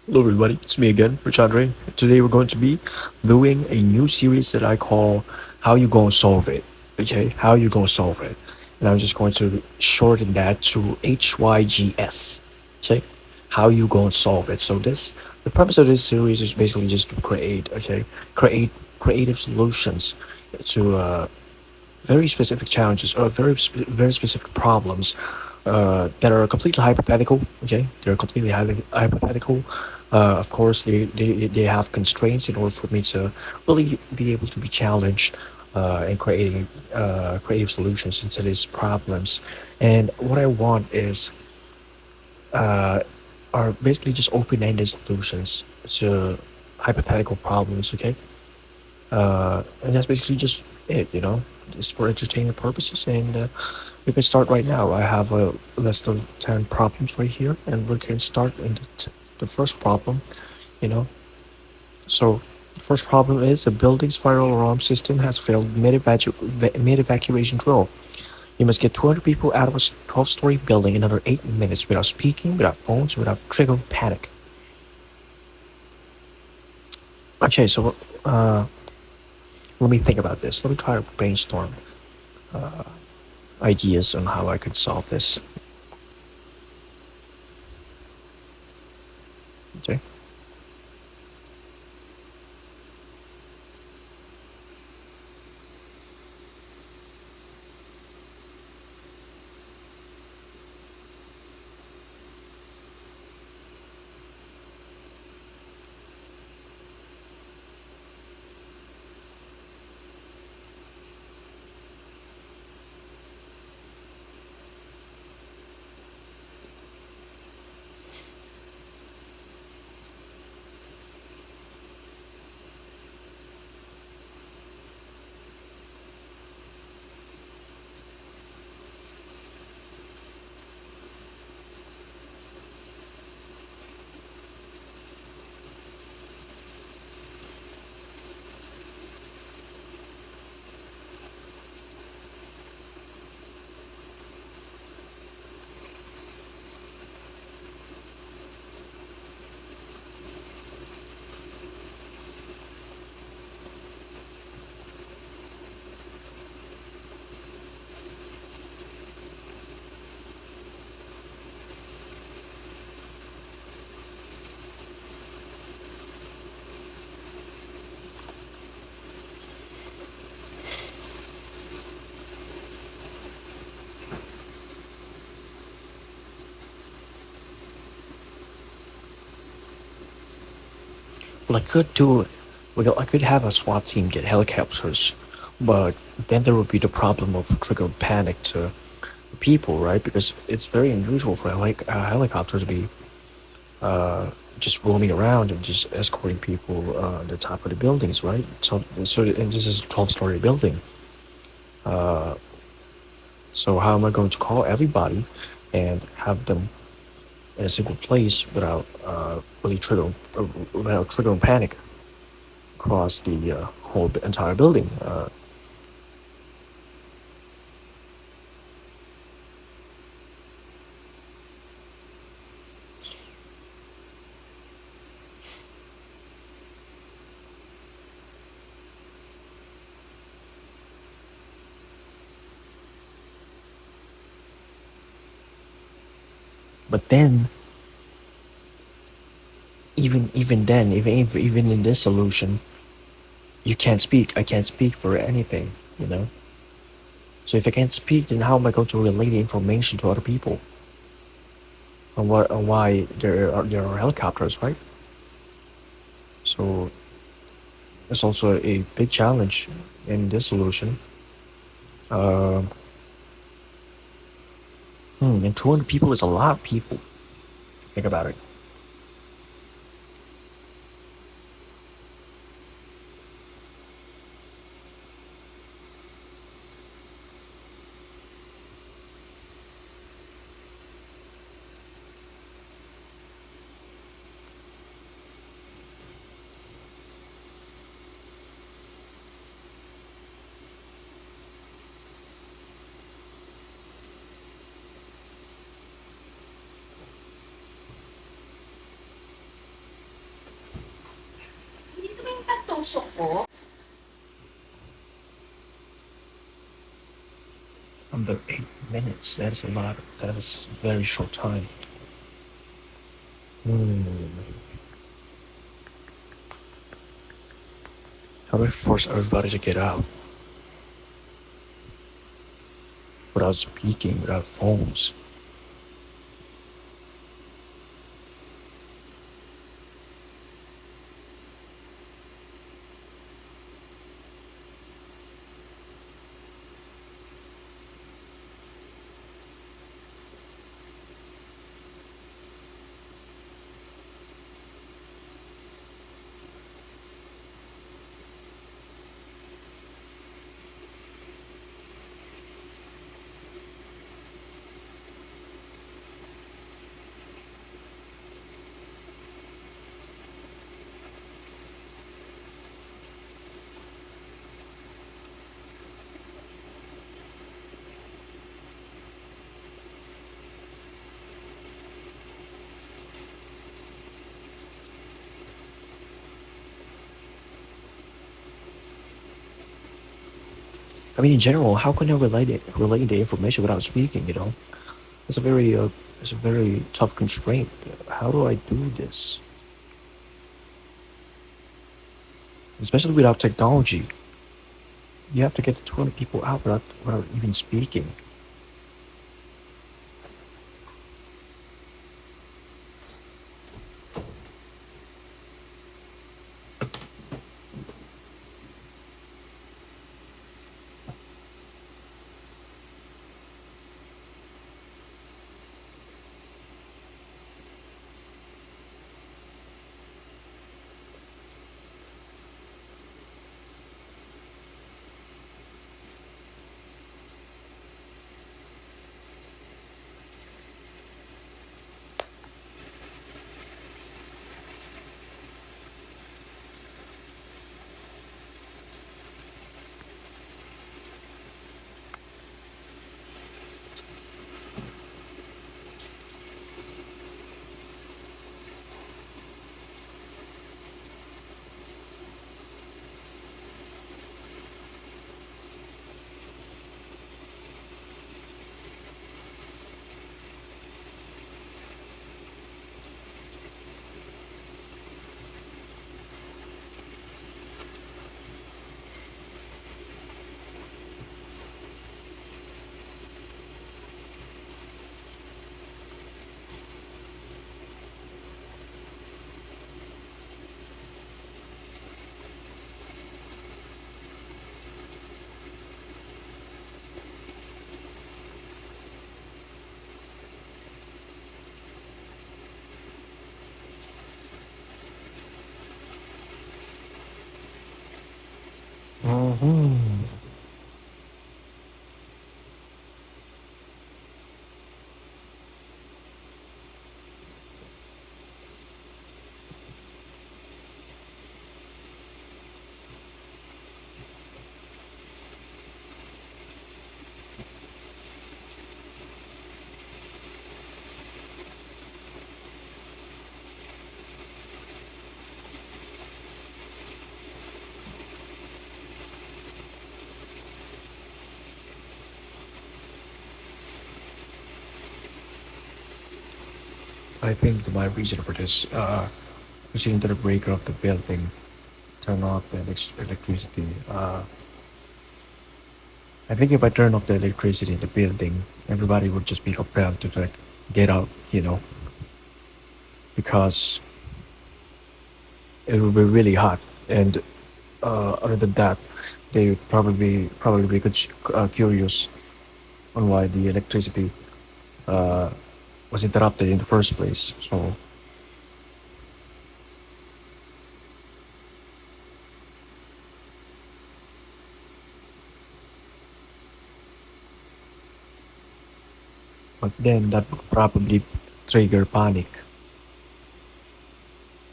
Hello everybody, it's me again, Rich Andre. Today we're going to be doing a new series that I call How You Gon Solve It. Okay, how you gonna solve it. And I'm just going to shorten that to HYGS. Okay, how you gonna solve it. So the purpose of this series is basically just to create creative solutions to very specific challenges or very specific problems that are completely hypothetical. Okay, they're completely hypothetical. Of course, they have constraints in order for me to really be able to be challenged in creating creative solutions into these problems. And what I want is uh, are basically just open-ended solutions to hypothetical problems. Okay, and that's basically just it, just for entertainment purposes. And we can start right now. I have a list of 10 problems right here, and we can start in the first problem, you know. So, the first problem is a building's fire alarm system has failed mid-evacuation drill. You must get 200 people out of a 12-story building in under 8 minutes without speaking, without phones, without triggering panic. Okay, so uh, let me think about this. Let me try to brainstorm ideas on how I could solve this. Okay. Well, I could do, well, I could have a SWAT team get helicopters, but then there would be the problem of triggering panic to people, right? Because it's very unusual for like a helicopter to be just roaming around and just escorting people on the top of the buildings, right? And this is a 12-story building. So how am I going to call everybody and have them in a single place without without triggering panic across the whole entire building? But then, even in this solution, you can't speak. I can't speak for anything, you know. So if I can't speak, then how am I going to relay the information to other people on why there are helicopters, right? So it's also a big challenge in this solution. Um, and 200 people is a lot of people. Think about it. Under 8 minutes. That is a lot. That is a very short time. Hmm. How do I force everybody to get out without speaking, without phones? I mean, in general, how can I relate the information without speaking? It's a very it's a very tough constraint. How do I do this? Especially without technology, you have to get 20 people out without even speaking. Hmm. I think my reason for this, proceeding to the breaker of the building, turn off the electricity. I think if I turn off the electricity in the building, everybody would just be compelled to like get out, because it would be really hot. And other than that, they would probably be curious on why the electricity uh, was interrupted in the first place. So, but then that would probably trigger panic.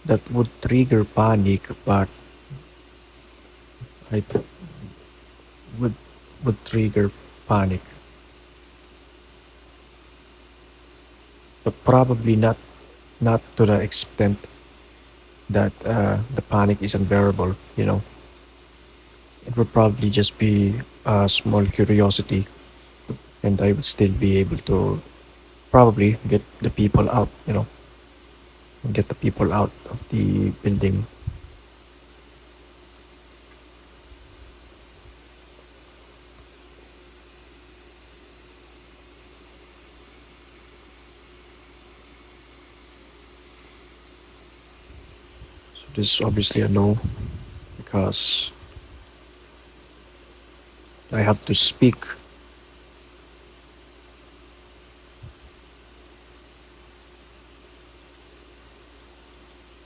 That would trigger panic, but I would would trigger panic, but probably not to the extent that the panic is unbearable, it would probably just be a small curiosity, and I would still be able to probably get the people out, get the people out of the building. So this is obviously a no, because I have to speak.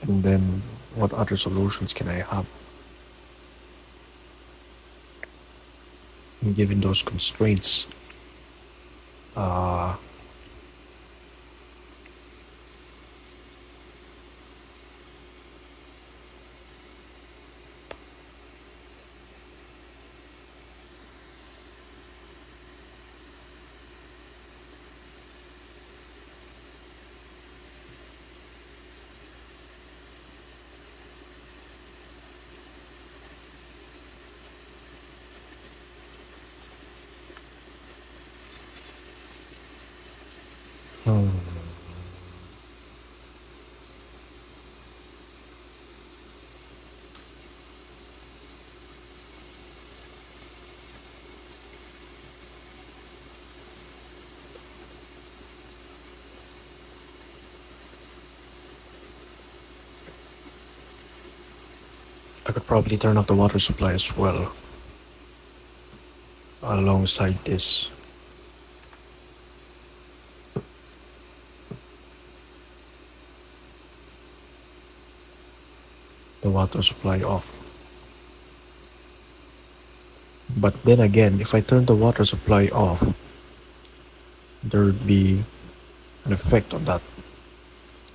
And then what other solutions can I have given those constraints? Uh, hmm, I could probably turn off the water supply as well alongside this. The water supply off. But then again, if I turn the water supply off, there would be an effect on that.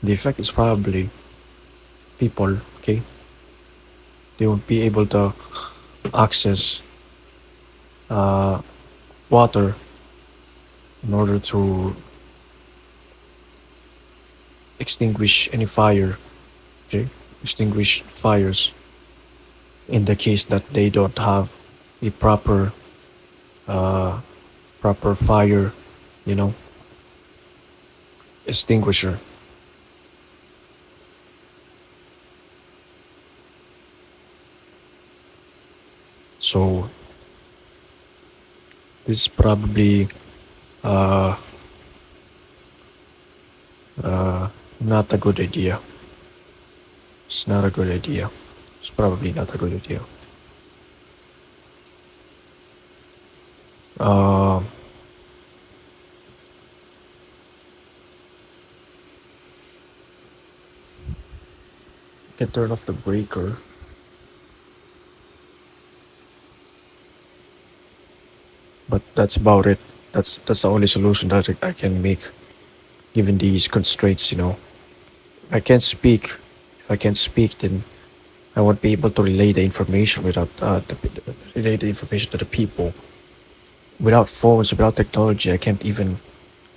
The effect is probably people, okay? They won't be able to access uh, water in order to extinguish any fire, okay? Extinguish fires in the case that they don't have a uh, proper fire, you know, extinguisher. So this is probably uh, uh, not a good idea. It's not a good idea. It's probably not a good idea. Uh, can turn off the breaker, but that's about it. That's the only solution that I can make given these constraints. I can't speak. If I can't speak, then I won't be able to relay the information without relay the information to the people. Without phones, without technology, I can't even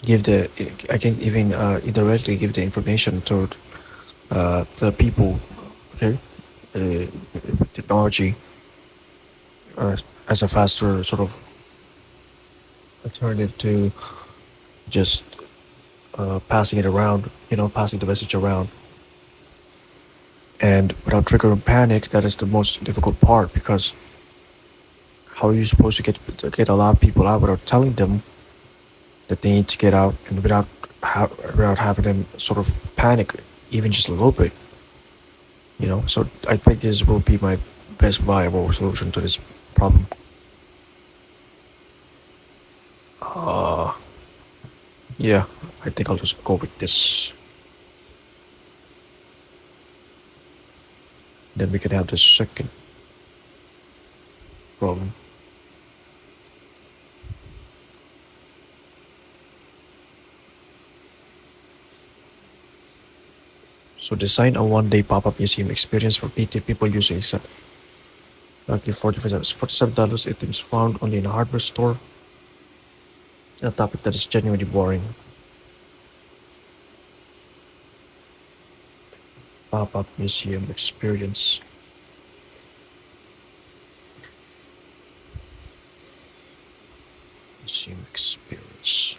indirectly give the information to the people. Okay, with technology as a faster sort of alternative to just passing it around. Passing the message around. And without triggering panic, that is the most difficult part, because how are you supposed to get a lot of people out without telling them that they need to get out, and without having them sort of panic even just a little bit. So I think this will be my best viable solution to this problem. uh yeah, I think I'll just go with this. Then we can have the second problem. So design a one-day pop-up museum experience for PT people using exactly $47 items found only in a hardware store. A topic that is genuinely boring. Pop-up museum experience. Museum experience.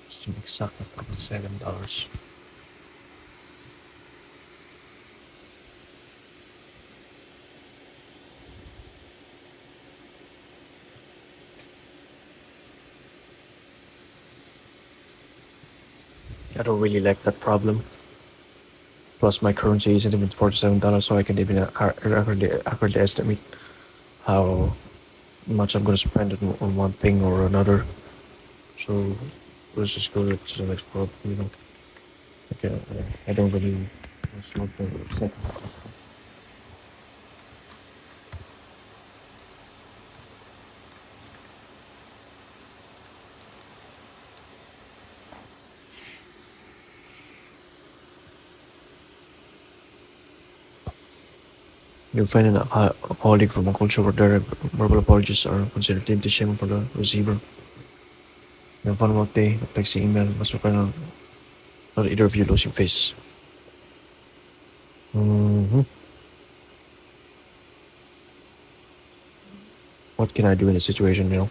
Museum exactly $47. I don't really like that problem. Plus, my currency isn't even $47, so I can even accurately estimate how much I'm gonna spend on one thing or another. So let's just go to the next problem. Okay, I don't really smoke the second. You find an alcoholic from a culture where direct verbal apologies are considered deeply shameful for the receiver. Yung follow-up day, text email, mas mapano, not either of you lose your face. Mm-hmm. What can I do in this situation?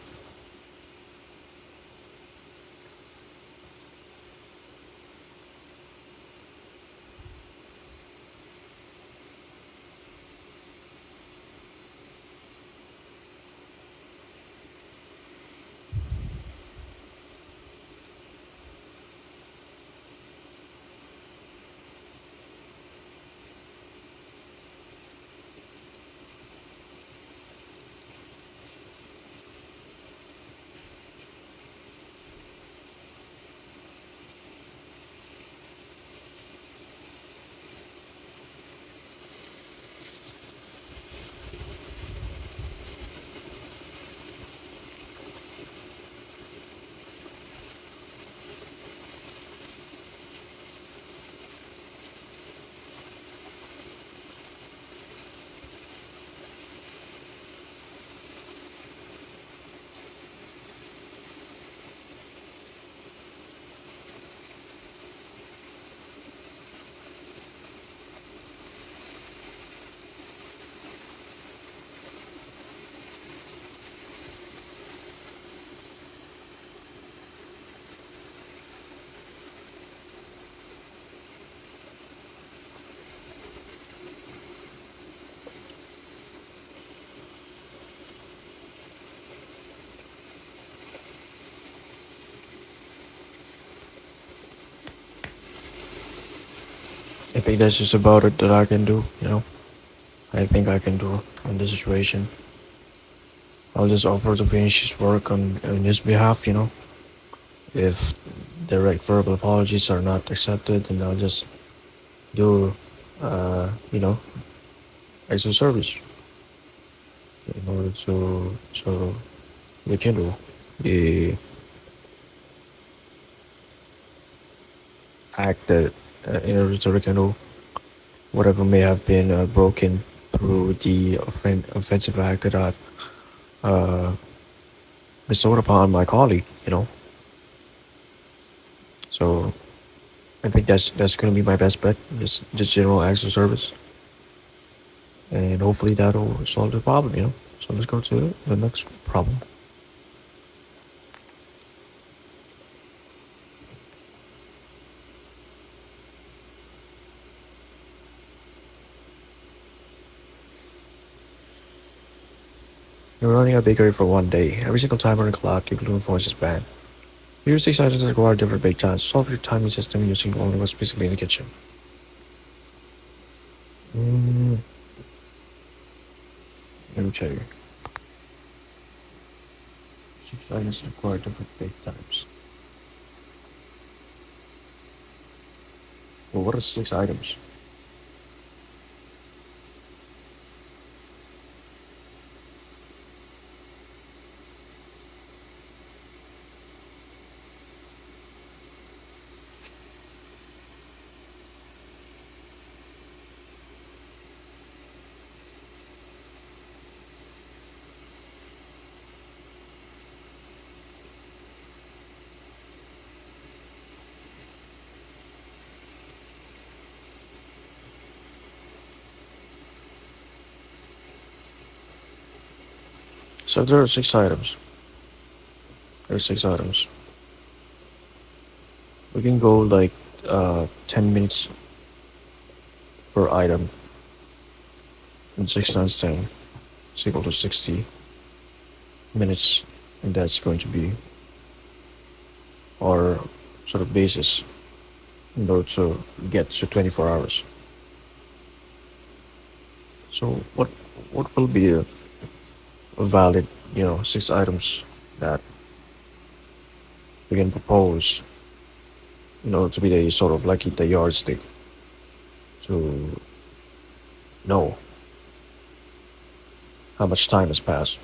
I think that's just about it that I can do. I think I can do in this situation. I'll just offer to finish his work on his behalf. If direct verbal apologies are not accepted, then I'll just do, extra service in order to so rekindle the act that in order to rekindle whatever may have been broken through the offensive act that I've uh, bestowed upon my colleague. So I think that's gonna be my best bet. Just general acts of service, and hopefully that'll solve the problem. So let's go to the next problem. You're running a bakery for one day. Every single time on the clock, your gluten voice is banned. Here are 6 items that require different bake times. Solve your timing system using only what's basically in the kitchen. Mm, let me check. 6 items that require different bake times. Well, what are 6 items? So there are six items. There are six items. We can go like 10 minutes per item, and 6 times 10 is equal to 60 minutes, and that's going to be our sort of basis in order to get to 24 hours. So what will be a valid, six items that we can propose in order to be the sort of like the yardstick to know how much time has passed.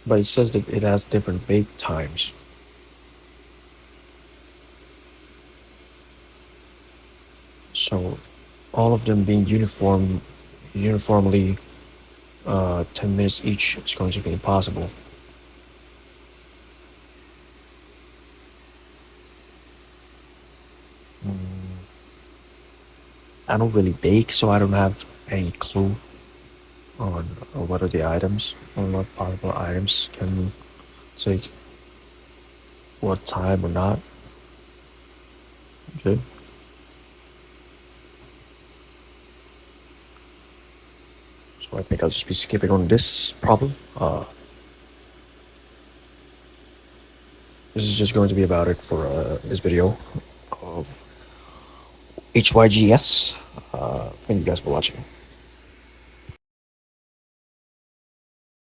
But it says that it has different bake times. So all of them being uniformly 10 minutes each is going to be impossible. I don't really bake, so I don't have any clue on what are the items or what possible items can take what time or not. Okay. So I think I'll just be skipping on this problem. This is just going to be about it for this video of HYGS. Thank you guys for watching.